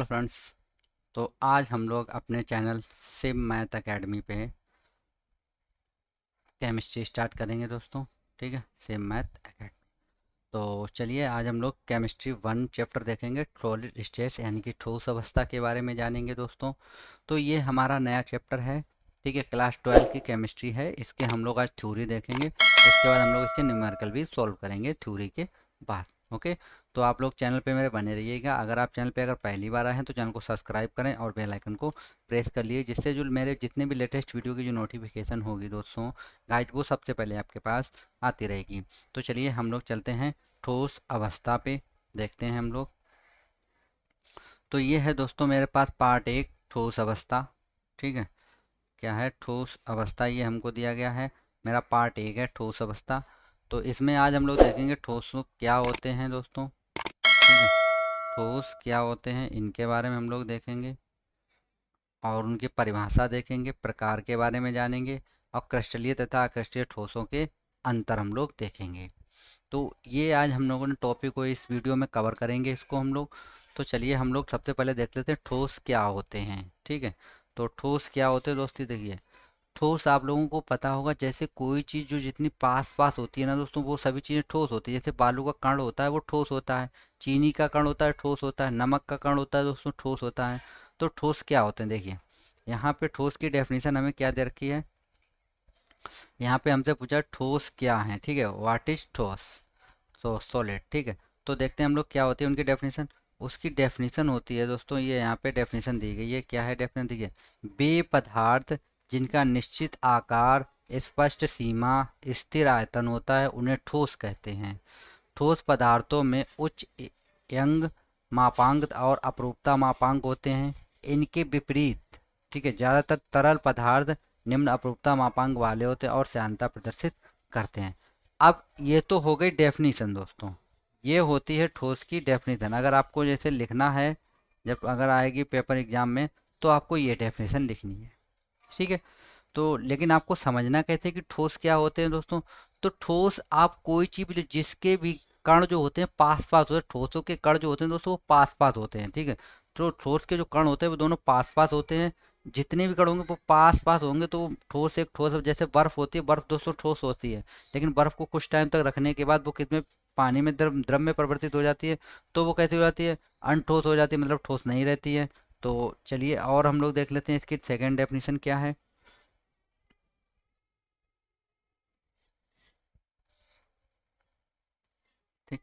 Hello friends. तो आज हम लोग अपने चैनल सिम मैथ एकेडमी पे केमिस्ट्री स्टार्ट करेंगे दोस्तों। ठीक है, सिम मैथ एकेडमी। तो चलिए आज हम लोग केमिस्ट्री 1 चैप्टर देखेंगे, सॉलिड स्टेट यानी कि ठोस अवस्था के बारे में जानेंगे दोस्तों। तो ये हमारा नया चैप्टर है। ठीक है, क्लास 12 की केमिस्ट्री है। इसके हम लोग आज थ्योरी देखेंगे, उसके बाद हम लोग इसके न्यूमेरिकल भी सॉल्व करेंगे थ्योरी के बाद। ओके, तो आप लोग चैनल पे मेरे बने रहिएगा। अगर आप चैनल पे अगर पहली बार आए हैं तो चैनल को सब्सक्राइब करें और बेल आइकन को प्रेस कर लिए, जिससे जो मेरे जितने भी लेटेस्ट वीडियो की जो नोटिफिकेशन होगी दोस्तों गाइड, वो सबसे पहले आपके पास आती रहेगी। तो चलिए हम लोग चलते हैं ठोस अवस्था पे, देखते हैं हम लोग। तो ये है दोस्तों मेरे पास पार्ट 1 ठोस अवस्था। ठीक है, क्या है ठोस अवस्था, ये हमको दिया गया है। मेरा पार्ट 1 है ठोस अवस्था। तो इसमें आज हम लोग देखेंगे ठोस क्या होते हैं दोस्तों। ठीक है, ठोस क्या होते हैं इनके बारे में हम लोग देखेंगे और उनकी परिभाषा देखेंगे, प्रकार के बारे में जानेंगे और क्रिस्टलीय तथा अक्रिस्टलीय ठोसों के अंतर हम लोग देखेंगे। तो ये आज हम लोगों ने टॉपिक को इस वीडियो में कवर करेंगे इसको हम लोग। तो चलिए हम लोग सबसे पहले देख लेते हैं ठोस क्या होते हैं। ठीक है, तो ठोस क्या होते हैं दोस्तों, देखिए ठोस आप लोगों को पता होगा, जैसे कोई चीज़ जो जितनी पास पास होती है ना दोस्तों, वो सभी चीज़ें ठोस होती है। जैसे बालू का कण होता है वो ठोस होता है, चीनी का कण होता है ठोस होता है, नमक का कण होता है दोस्तों ठोस होता है। तो ठोस क्या होते हैं, देखिए यहाँ पे ठोस की डेफिनेशन हमें क्या दे रखी है। यहाँ पे हमसे पूछा ठोस क्या है। ठीक है, व्हाट इज ठोस, सॉलिड। ठीक है, तो देखते हैं हम लोग क्या होती है उनकी डेफिनेशन। उसकी डेफिनेशन होती है दोस्तों, ये यहाँ पे डेफिनेशन दी गई है। क्या है डेफिनेशन दी है, वे पदार्थ जिनका निश्चित आकार, स्पष्ट सीमा, स्थिर आयतन होता है उन्हें ठोस कहते हैं। ठोस पदार्थों में उच्च यंग मापांक और अपरूपता मापांक होते हैं। इनके विपरीत, ठीक है, ज़्यादातर तरल पदार्थ निम्न अपरूपता मापांक वाले होते हैं और श्यानता प्रदर्शित करते हैं। अब ये तो हो गई डेफिनीशन दोस्तों, ये होती है ठोस की डेफिनेशन। अगर आपको जैसे लिखना है, जब अगर आएगी पेपर एग्जाम में, तो आपको ये डेफिनेशन लिखनी है। ठीक है, तो लेकिन आपको समझना कैसे कि ठोस क्या होते हैं दोस्तों। तो ठोस आप कोई चीज भी जिसके भी कण जो होते हैं पास पास होते हैं, ठोसों के कण जो होते हैं दोस्तों वो पास पास होते हैं। ठीक है, तो ठोस के जो कण होते हैं वो दोनों पास पास होते हैं। जितने भी कण होंगे वो पास पास होंगे तो ठोस एक ठोस, जैसे बर्फ होती है, बर्फ दोस्तों ठोस होती है, लेकिन बर्फ को कुछ टाइम तक रखने के बाद वो कितने पानी में द्रव द्रव में परिवर्तित हो जाती है। तो वो कैसे हो जाती है, अनठोस हो जाती है, मतलब ठोस नहीं रहती है। तो चलिए और हम लोग देख लेते हैं इसकी सेकेंड डेफिनेशन क्या है। ठीक,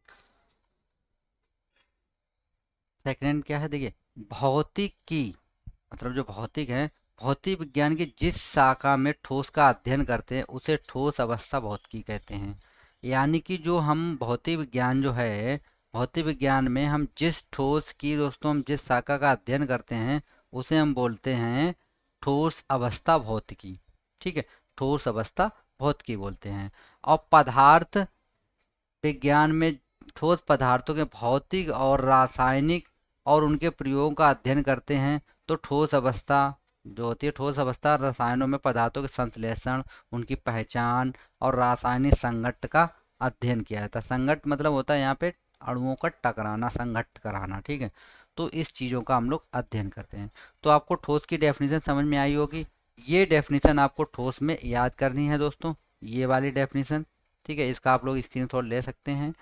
सेकंड क्या है, देखिए भौतिक की, मतलब जो भौतिक है, भौतिक विज्ञान की जिस शाखा में ठोस का अध्ययन करते हैं उसे ठोस अवस्था भौतिकी कहते हैं। यानी कि जो हम भौतिक विज्ञान जो है, भौतिक विज्ञान में हम जिस ठोस की दोस्तों हम जिस शाखा का अध्ययन करते हैं उसे हम बोलते हैं ठोस अवस्था भौतिकी। ठीक है, ठोस अवस्था भौतिकी बोलते हैं। और पदार्थ विज्ञान में ठोस पदार्थों के भौतिक और रासायनिक और उनके प्रयोगों का अध्ययन करते हैं। तो ठोस अवस्था जो होती है, ठोस अवस्था रसायनों में पदार्थों के संश्लेषण, उनकी पहचान और रासायनिक संघट्ट का अध्ययन किया जाता है। संघट्ट मतलब होता है यहाँ पे अणुओं का टकराना, संघट्ट कराना। ठीक है, तो इस चीज़ों का हम लोग अध्ययन करते हैं। तो आपको ठोस की डेफिनेशन समझ में आई होगी। ये डेफिनेशन आपको ठोस में याद करनी है दोस्तों, ये वाली डेफिनेशन। ठीक है, इसका आप लोग स्क्रीनशॉट ले सकते हैं।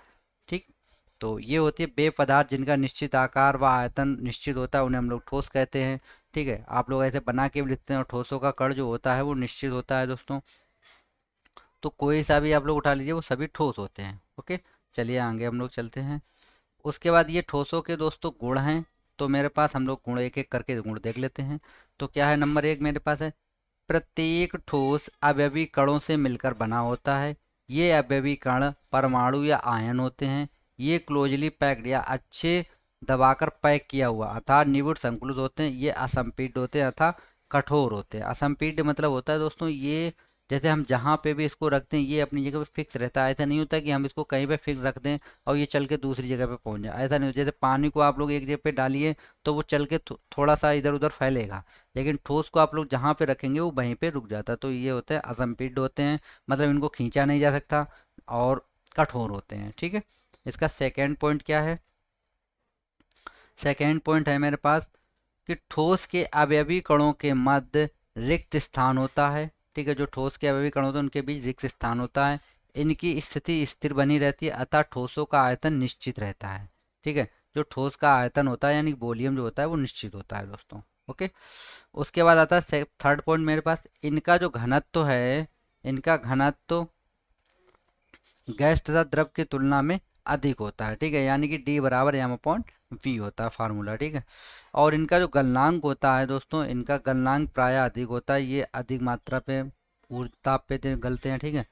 ठीक, तो ये होती है वे पदार्थ जिनका निश्चित आकार व आयतन निश्चित होता है उन्हें हम लोग ठोस कहते हैं। ठीक है, आप लोग ऐसे बना के भी लिखते हैं और ठोसों का कण जो होता है वो निश्चित होता है दोस्तों। तो कोई सा भी आप लोग उठा लीजिए वो सभी ठोस होते हैं। ओके, चलिए आगे हम लोग चलते हैं। उसके बाद ये ठोसों के दोस्तों गुण हैं। तो मेरे पास हम लोग गुण एक एक करके गुण देख लेते हैं। तो क्या है, नंबर 1 मेरे पास है, प्रत्येक ठोस अवयवी कणों से मिलकर बना होता है। ये अवयवी कण परमाणु या आयन होते हैं। ये क्लोजली पैक्ड या अच्छे दबाकर पैक किया हुआ अर्थात निविड़ संकुलित होते हैं। ये असंपीड्य होते हैं अर्थात कठोर होते हैं। असंपीड्य मतलब होता है दोस्तों, ये जैसे हम जहाँ पे भी इसको रखते हैं ये अपनी जगह पे फिक्स रहता है। ऐसा नहीं होता कि हम इसको कहीं पे फिक्स रख दें और ये चल के दूसरी जगह पे पहुंच जाए, ऐसा नहीं होता। जैसे पानी को आप लोग एक जगह पे डालिए तो वो चल के थोड़ा सा इधर उधर फैलेगा, लेकिन ठोस को आप लोग जहाँ पे रखेंगे वो वहीं पे रुक जाता है। तो ये होते हैं असंपीड्य होते हैं, मतलब इनको खींचा नहीं जा सकता और कठोर होते हैं। ठीक है, इसका सेकेंड पॉइंट क्या है, सेकेंड पॉइंट है मेरे पास कि ठोस के अवयवी कणों के मध्य रिक्त स्थान होता है। ठीक है, जो ठोस के अवयवी कण होते हैं उनके बीच रिक्त स्थान होता है। इनकी स्थिति स्थिर बनी रहती है, अतः ठोसों का आयतन निश्चित रहता है। ठीक है, जो ठोस का आयतन होता है यानी वॉल्यूम जो होता है वो निश्चित होता है दोस्तों। ओके, उसके बाद आता है थर्ड पॉइंट मेरे पास, इनका जो घनत्व है, इनका घनत्व गैस तथा द्रव की तुलना में अधिक होता है। ठीक है, यानी कि D बराबर एम अपॉन वी होता है फार्मूला। ठीक है, और इनका जो गलनांक होता है दोस्तों, इनका गलनांक प्राय अधिक होता है। ये अधिक मात्रा पे ताप पे गलते हैं। ठीक है,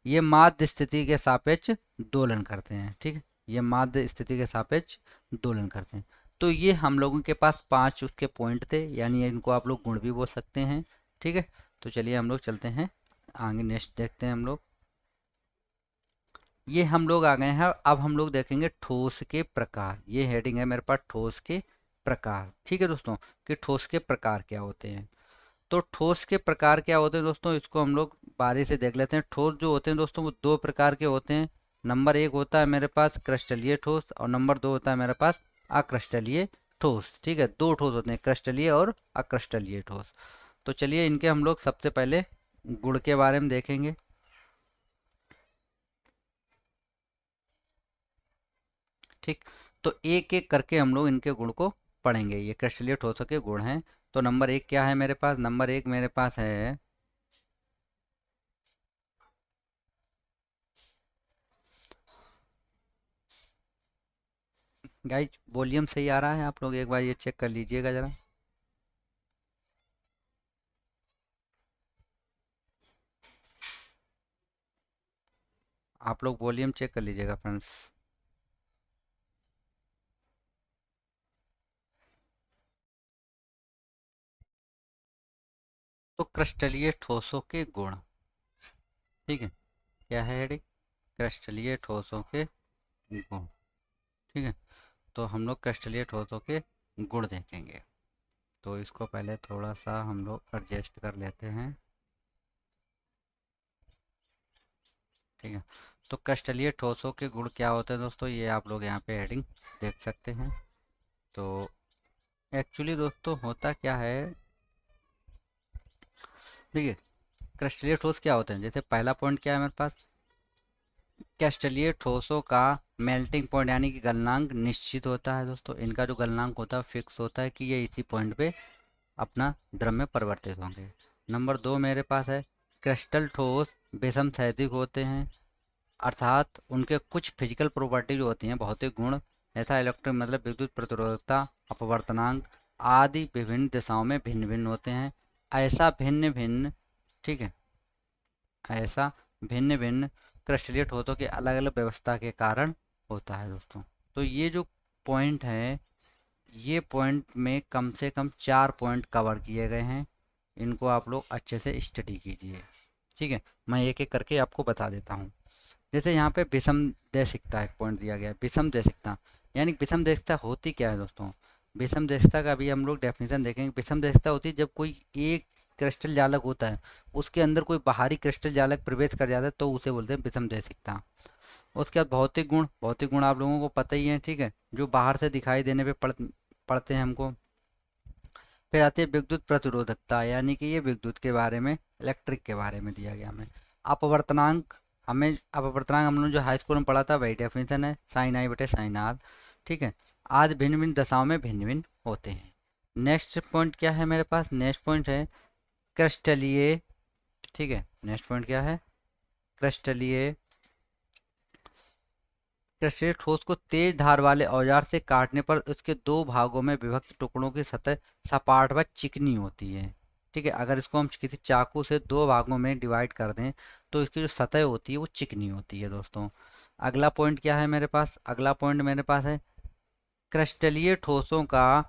ये माध्य स्थिति के सापेक्ष दोलन करते हैं। ठीक है, ये माध्य स्थिति के सापेक्ष दोलन करते हैं। तो ये हम लोगों के पास 5 उसके पॉइंट थे, यानी इनको आप लोग गुण भी बोल सकते हैं। ठीक है, तो चलिए हम लोग चलते हैं आगे, नेक्स्ट देखते हैं हम लोग। ये हम लोग आ गए हैं, अब हम लोग देखेंगे ठोस के प्रकार। ये हेडिंग है मेरे पास, ठोस के प्रकार। ठीक है दोस्तों, कि ठोस के प्रकार क्या होते हैं। तो ठोस के प्रकार क्या होते हैं दोस्तों, इसको हम लोग बारी से देख लेते हैं। ठोस जो होते हैं दोस्तों वो 2 प्रकार के होते हैं। नंबर 1 होता है मेरे पास क्रिस्टलीय ठोस, और नंबर 2 होता है मेरे पास अक्रिस्टलीय ठोस। ठीक है, 2 ठोस होते हैं, क्रिस्टलीय और अक्रिस्टलीय ठोस। तो चलिए इनके हम लोग सबसे पहले गुण के बारे में देखेंगे। ठीक, तो एक एक करके हम लोग इनके गुण को पढ़ेंगे। ये क्रिस्टलीय ठोसों के गुण हैं। तो नंबर 1 क्या है मेरे पास, नंबर 1 मेरे पास है गाइस, वॉल्यूम सही आ रहा है? आप लोग एक बार ये चेक कर लीजिएगा ज़रा। आप लोग वॉल्यूम चेक कर लीजिएगा फ्रेंड्स। तो क्रिस्टलीय ठोसों के गुण, ठीक है, क्या है हेडिंग, क्रिस्टलीय ठोसों के गुण। ठीक है, तो हम लोग क्रिस्टलीय ठोसों के गुण देखेंगे। तो इसको पहले थोड़ा सा हम लोग एडजस्ट कर लेते हैं। ठीक है, तो क्रिस्टलीय ठोसों के गुण क्या होते हैं दोस्तों, ये आप लोग यहाँ पे हेडिंग देख सकते हैं। तो एक्चुअली दोस्तों होता क्या है, देखिए क्रिस्टलीय ठोस क्या होते हैं। जैसे पहला पॉइंट क्या है मेरे पास, क्रिस्टलीय ठोसों का मेल्टिंग पॉइंट यानी कि गलनांक निश्चित होता है दोस्तों। इनका जो गलनांक होता है फिक्स होता है कि ये इसी पॉइंट पे अपना द्रव में परिवर्तित होंगे। नंबर 2 मेरे पास है, क्रिस्टल ठोस विषम स्थैतिक होते हैं, अर्थात उनके कुछ फिजिकल प्रॉपर्टी जो होती हैं, भौतिक गुण, यथा इलेक्ट्रिक मतलब विद्युत प्रतिरोधकता, अपवर्तनांक आदि विभिन्न दिशाओं में भिन्न भिन्न होते हैं। ऐसा भिन्न भिन्न, ठीक है, ऐसा भिन्न भिन्न क्रिस्टलीय ठोसों की अलग अलग व्यवस्था के कारण होता है दोस्तों। तो ये जो पॉइंट है, ये पॉइंट में कम से कम 4 पॉइंट कवर किए गए हैं। इनको आप लोग अच्छे से स्टडी कीजिए। ठीक है, मैं एक एक करके आपको बता देता हूँ। जैसे यहाँ पे विषम देशिकता एक पॉइंट दिया गया है, विषम देशिकता, यानी विषम देशिकता होती क्या है दोस्तों। विषम देशिकता का भी हम लोग डेफिनेशन देखेंगे। विषम देशिकता होती है जब कोई एक क्रिस्टल जालक होता है, उसके अंदर कोई बाहरी क्रिस्टल जालक प्रवेश कर जाता है, तो उसे बोलते हैं विषम देशिकता। उसके बाद भौतिक गुण, भौतिक गुण आप लोगों को पता ही है। ठीक है, जो बाहर से दिखाई देने पे पड़ते हैं हमको। फिर आती है विद्युत प्रतिरोधकता, यानी कि ये विद्युत के बारे में, इलेक्ट्रिक के बारे में दिया गया हमें। अपवर्तनांक, हमें अपवर्तनांक हम लोग जो हाई स्कूल में पढ़ा था वही डेफिनेशन है, साइन आई बटे साइन आर। ठीक है, आज भिन्न भिन्न दशाओं में भिन्न भिन्न होते हैं। नेक्स्ट पॉइंट क्या है मेरे पास, नेक्स्ट पॉइंट है क्रिस्टलीय। ठीक है, नेक्स्ट पॉइंट क्या है, क्रिस्टलीय। क्रिस्टलीय ठोस को तेज धार वाले औजार से काटने पर उसके 2 भागों में विभक्त टुकड़ों की सतह सपाट व चिकनी होती है। ठीक है, अगर इसको हम किसी चाकू से 2 भागों में डिवाइड कर दें तो इसकी जो सतह होती है वो चिकनी होती है दोस्तों। अगला पॉइंट क्या है मेरे पास, अगला पॉइंट मेरे पास है क्रिस्टलीय ठोसों का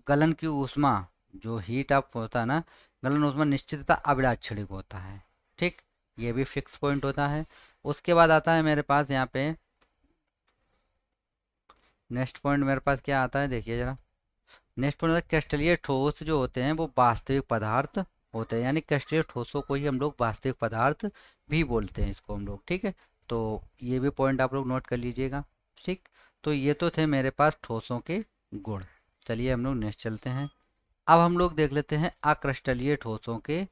गलन की ऊष्मा, जो हीट अप होता है ना, गलन ऊष्मा निश्चितता अविलाक्षणिक होता है। ठीक, ये भी फिक्स पॉइंट होता है। उसके बाद आता है मेरे पास यहाँ पे नेक्स्ट पॉइंट, मेरे पास क्या आता है देखिए जरा। नेक्स्ट पॉइंट, क्रिस्टलीय ठोस जो होते हैं वो वास्तविक पदार्थ होते हैं, यानी क्रिस्टलीय ठोसों को ही हम लोग वास्तविक पदार्थ भी बोलते हैं इसको हम लोग। ठीक है, तो ये भी पॉइंट आप लोग नोट कर लीजिएगा। ठीक, तो ये तो थे मेरे पास ठोसों के गुण। चलिए हम लोग नेक्स्ट चलते हैं। अब हम लोग देख लेते हैं अक्रिस्टलीय ठोसों के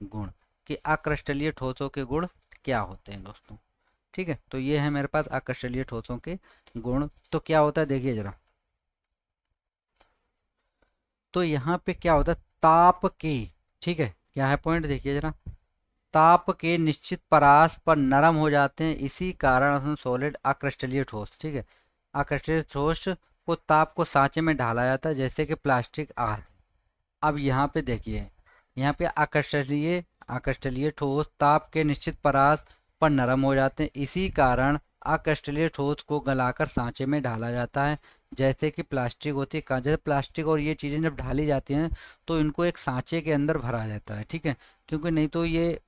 गुण, कि अक्रिस्टलीय ठोसों के गुण क्या होते हैं दोस्तों। ठीक है, तो ये है मेरे पास अक्रिस्टलीय ठोसों के गुण। तो क्या होता है देखिए जरा, तो यहाँ पे क्या होता है, ताप के, ठीक है, क्या है पॉइंट देखिए जरा, ताप के निश्चित परास पर नरम हो जाते हैं, इसी कारण उसमें सॉलिड अक्रिस्टलीय ठोस। ठीक है, अक्रिस्टलीय ठोस को ताप को सांचे में ढाला जाता है, जैसे कि प्लास्टिक आदि। अब यहाँ पे देखिए, यहाँ पे अक्रिस्टलीय अक्रिस्टलीय ठोस ताप के निश्चित परास पर नरम हो जाते हैं, इसी कारण अक्रिस्टलीय ठोस को गलाकर सांचे में ढाला जाता है, जैसे कि प्लास्टिक होती है। जैसे प्लास्टिक और ये चीज़ें जब ढाली जाती हैं तो इनको एक सांचे के अंदर भरा जाता है। ठीक है, क्योंकि नहीं तो ये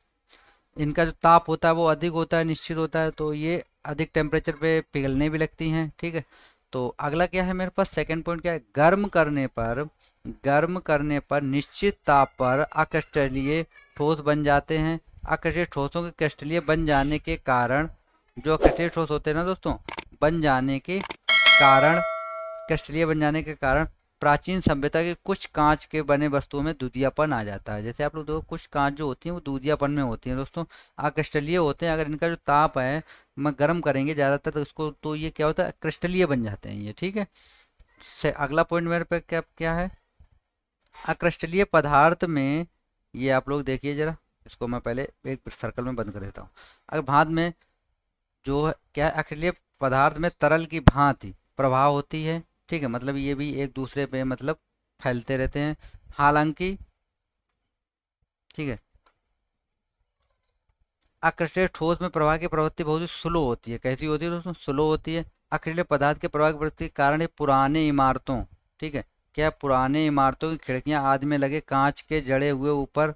इनका जो ताप होता है वो अधिक होता है, निश्चित होता है, तो ये अधिक टेम्परेचर पे पिघलने भी लगती हैं। ठीक है, तो अगला क्या है मेरे पास, सेकंड पॉइंट क्या है, गर्म करने पर निश्चित ताप पर अक्रिस्टलीय ठोस बन जाते हैं। अक्रिस्टलीय ठोसों के क्रिस्टलीय बन जाने के कारण, जो अक्रिस्टलीय ठोस होते हैं ना दोस्तों, बन जाने के कारण, क्रिस्टलीय बन जाने के कारण प्राचीन सभ्यता के कुछ कांच के बने वस्तुओं में दूधियापन आ जाता है। जैसे आप लोग देखो, कुछ कांच जो होती हैं वो दूधियापन में होती हैं दोस्तों, अक्रिस्टलीय होते हैं। अगर इनका जो ताप है मैं गर्म करेंगे ज़्यादातर तो इसको, तो ये क्या होता है, क्रिस्टलीय बन जाते हैं ये। ठीक है, से अगला पॉइंट मेरे पे क्या क्या है, अक्रिस्टलीय पदार्थ में, ये आप लोग देखिए जरा, इसको मैं पहले एक सर्कल में बंद कर देता हूँ। अगर भात में जो है क्या है, अक्रिस्टलीय पदार्थ में तरल की भांति प्रवाह होती है। ठीक है, मतलब ये भी एक दूसरे पे मतलब फैलते रहते हैं। हालांकि ठीक है, अक्रिस्टलीय ठोस में प्रवाह की प्रवृत्ति बहुत ही स्लो होती है। कैसी होती है दोस्तों, स्लो होती है। अक्रिस्टलीय पदार्थ के प्रवाह की प्रवृत्ति के कारण ये पुराने इमारतों, ठीक है, क्या पुराने इमारतों की खिड़कियां आदि में लगे कांच के जड़े हुए ऊपर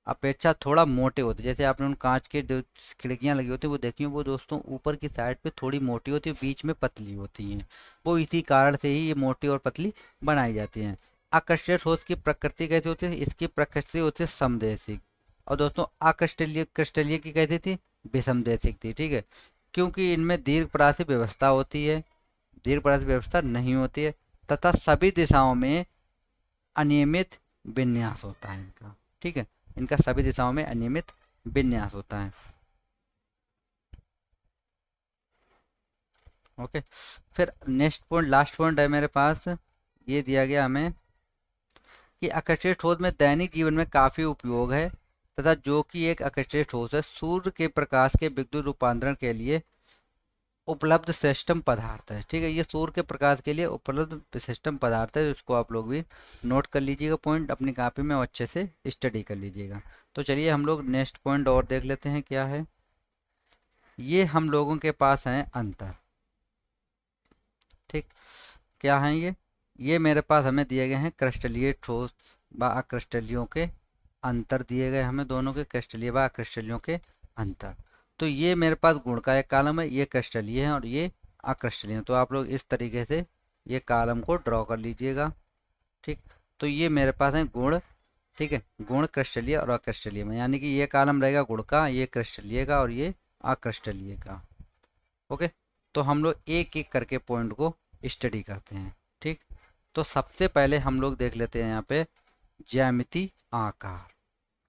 अपेक्षा थोड़ा मोटे होते हैं। जैसे आपने उन कांच की जो खिड़कियां लगी होती है वो देखी हो, वो दोस्तों ऊपर की साइड पे थोड़ी मोटी होती है, बीच में पतली होती हैं। वो इसी कारण से ही ये मोटी और पतली बनाई जाती हैं। अक्रिस्टलीय ठोस की प्रकृति कैसी होती है, इसकी प्रकृति होती है समदैशिक। और दोस्तों अक्रिस्टलीय क्रिस्टलीय की कैसी थी, विषमदैशिक थी। ठीक है, क्योंकि इनमें दीर्घ परासी व्यवस्था होती है, दीर्घ परासी व्यवस्था नहीं होती है, तथा सभी दिशाओं में अनियमित विन्यास होता है इनका। ठीक है, इनका सभी दिशाओं में अनियमित विन्यास होता है। ओके, फिर नेक्स्ट पॉइंट, लास्ट पॉइंट है मेरे पास, ये दिया गया हमें कि अकर्षित ठोस में दैनिक जीवन में काफ़ी उपयोग है, तथा जो कि एक अकर्षित ठोस है, सूर्य के प्रकाश के विद्युत रूपांतरण के लिए उपलब्ध सिस्टम पदार्थ है। ठीक है, ये सूर्य के प्रकाश के लिए उपलब्ध सिस्टम पदार्थ है, इसको आप लोग भी नोट कर लीजिएगा पॉइंट अपनी कॉपी में और अच्छे से स्टडी कर लीजिएगा। तो चलिए हम लोग नेक्स्ट पॉइंट और देख लेते हैं क्या है। ये हम लोगों के पास हैं अंतर। ठीक, क्या है ये मेरे पास हमें दिए गए हैं क्रिस्टलीय ठोस व अक्रिस्टलीयों के अंतर दिए गए हमें, दोनों के क्रिस्टलीय व अक्रिस्टलीयों के अंतर। तो ये मेरे पास गुण का एक कॉलम है, ये क्रिस्टलीय है और ये अक्रिस्टलीय है। तो आप लोग इस तरीके से ये कॉलम को ड्रॉ कर लीजिएगा। ठीक, तो ये मेरे पास है गुण। ठीक है, गुण क्रिस्टलीय और अक्रिस्टलीय में, यानी कि ये कॉलम रहेगा गुण का, ये क्रिस्टलीय का और ये अक्रिस्टलीय का। ओके, तो हम लोग एक एक करके पॉइंट को स्टडी करते हैं। ठीक, तो सबसे पहले हम लोग देख लेते हैं यहाँ पे ज्यामिति आकार।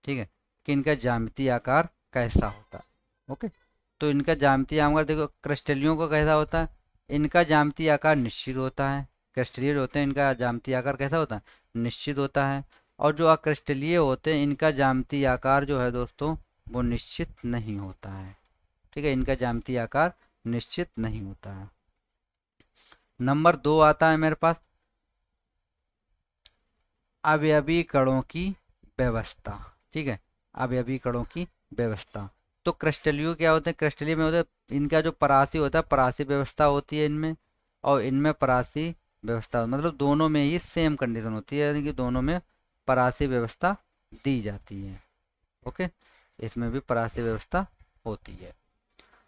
ठीक है, कि इनका ज्यामिति आकार कैसा होता है। ओके, तो इनका ज्यामिति आकार देखो, क्रिस्टलियों का कैसा होता है, इनका ज्यामिति आकार निश्चित होता है। क्रिस्टलीय होते हैं इनका ज्यामिति आकार कैसा होता है, निश्चित होता है। और जो अक्रिस्टलीय होते हैं इनका ज्यामिति आकार जो है दोस्तों वो निश्चित नहीं होता है। ठीक है, इनका ज्यामिति आकार निश्चित नहीं होता है। नंबर 2 आता है मेरे पास अवयवी कणों की व्यवस्था। ठीक है, अवयवी कणों की व्यवस्था। तो क्रिस्टलीय क्या होते हैं, क्रिस्टलीय में होते हैं इनका जो परासी होता है, परासी व्यवस्था होती है इनमें, और इनमें परासी व्यवस्था, मतलब दोनों में ही सेम कंडीशन होती है, यानी कि दोनों में परासी व्यवस्था दी जाती है। ओके, इसमें भी परासी व्यवस्था होती है।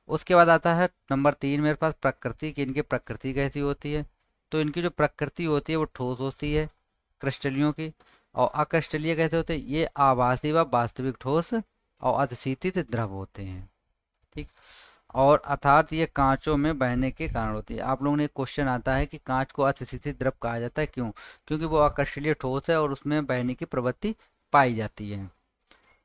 उसके बाद आता है नंबर 3 मेरे पास प्रकृति, की इनकी प्रकृति कैसी होती है। तो इनकी जो प्रकृति होती है वो ठोस होती है क्रिस्टलियों की, और अक्रिस्टलीय कैसे होते हैं, ये आभासी व वास्तविक ठोस और अतिशीतित द्रव होते हैं। ठीक, और अर्थात ये कांचों में बहने के कारण होती है। आप लोगों ने एक क्वेश्चन आता है कि कांच को अस्थिर द्रव कहा जाता है, क्यों? क्योंकि वो आकर्षणीय ठोस है और उसमें बहने की प्रवृत्ति पाई जाती है।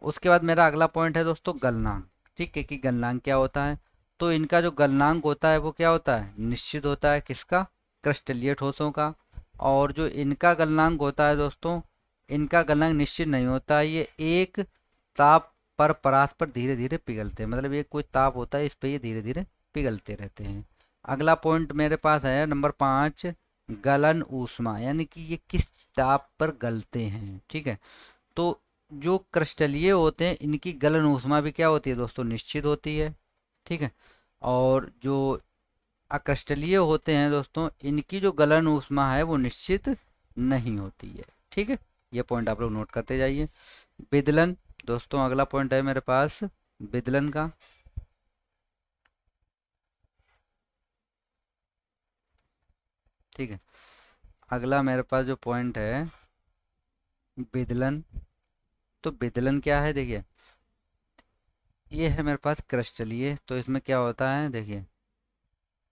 उसके बाद मेरा अगला पॉइंट है दोस्तों गलनांक। ठीक है, कि गलनांक क्या होता है? तो इनका जो गलनांक होता है वो क्या होता है? निश्चित होता है। किसका? क्रिस्टलीय ठोसों का। और जो इनका गलनांक होता है दोस्तों, इनका गलनांक निश्चित नहीं होता है। ये एक ताप पर परास पर धीरे धीरे पिघलते हैं, मतलब ये कोई ताप होता है, इस पे ये धीरे धीरे पिघलते रहते हैं। अगला पॉइंट मेरे पास है नंबर 5, गलन ऊष्मा, यानी कि ये किस ताप पर गलते हैं। ठीक है, तो जो क्रिस्टलीय होते हैं इनकी गलन ऊष्मा भी क्या होती है दोस्तों? निश्चित होती है। ठीक है, और जो अक्रिस्टलीय होते हैं दोस्तों, इनकी जो गलन ऊष्मा है वो निश्चित नहीं होती है। ठीक है, ये पॉइंट आप लोग नोट करते जाइए। विदलन दोस्तों, अगला पॉइंट है मेरे पास विदलन का। ठीक है, अगला मेरे पास जो पॉइंट है विदलन। तो विदलन क्या है? देखिए, ये है मेरे पास क्रिस्टलीय। तो इसमें क्या होता है? देखिए,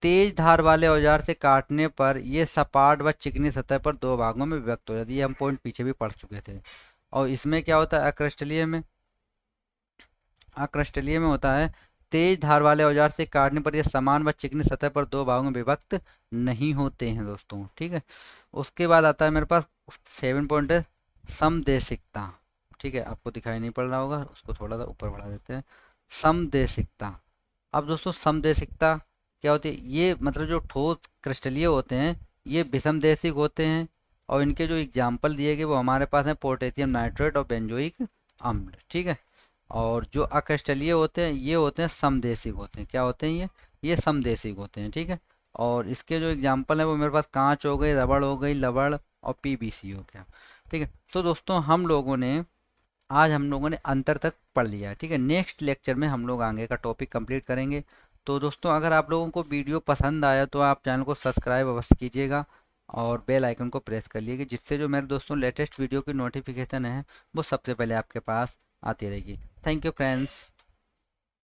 तेज धार वाले औजार से काटने पर ये सपाट व चिकनी सतह पर दो भागों में विभक्त हो जाती है। ये हम पॉइंट पीछे भी पढ़ चुके थे। और इसमें क्या होता है अक्रिस्टलीय में? अक्रिस्टलीय में होता है तेज धार वाले औजार से काटने पर यह समान व चिकनी सतह पर दो भागों में विभक्त नहीं होते हैं दोस्तों। ठीक है, उसके बाद आता है मेरे पास 7 पॉइंट है समदेशिकता। ठीक है, आपको दिखाई नहीं पड़ रहा होगा, उसको थोड़ा सा ऊपर बढ़ा देते हैं। समदेशिकता। अब दोस्तों समदेशिकता क्या होती है? ये मतलब जो ठोस क्रिस्टलीय होते हैं ये विषमदेशिक होते हैं। और इनके जो एग्जाम्पल दिए गए वो हमारे पास हैं पोटेशियम नाइट्रेट और बेंजोइक अम्ल। ठीक है, और जो अक्रिस्टलीय होते हैं ये होते हैं समदेशिक होते हैं। क्या होते हैं ये समदेशिक होते हैं। ठीक है, और इसके जो एग्जाम्पल हैं वो मेरे पास कांच हो गई, रबड़ हो गई, लवड़ और पीवीसी हो गया। ठीक है, तो दोस्तों आज हम लोगों ने अंतर तक पढ़ लिया है। ठीक है, नेक्स्ट लेक्चर में हम लोग आगे का टॉपिक कंप्लीट करेंगे। तो दोस्तों अगर आप लोगों को वीडियो पसंद आया तो आप चैनल को सब्सक्राइब अवश्य कीजिएगा और बेल आइकन को प्रेस कर लीजिए, जिससे जो मेरे दोस्तों लेटेस्ट वीडियो की नोटिफिकेशन है वो सबसे पहले आपके पास आती रहेगी। Thank you friends.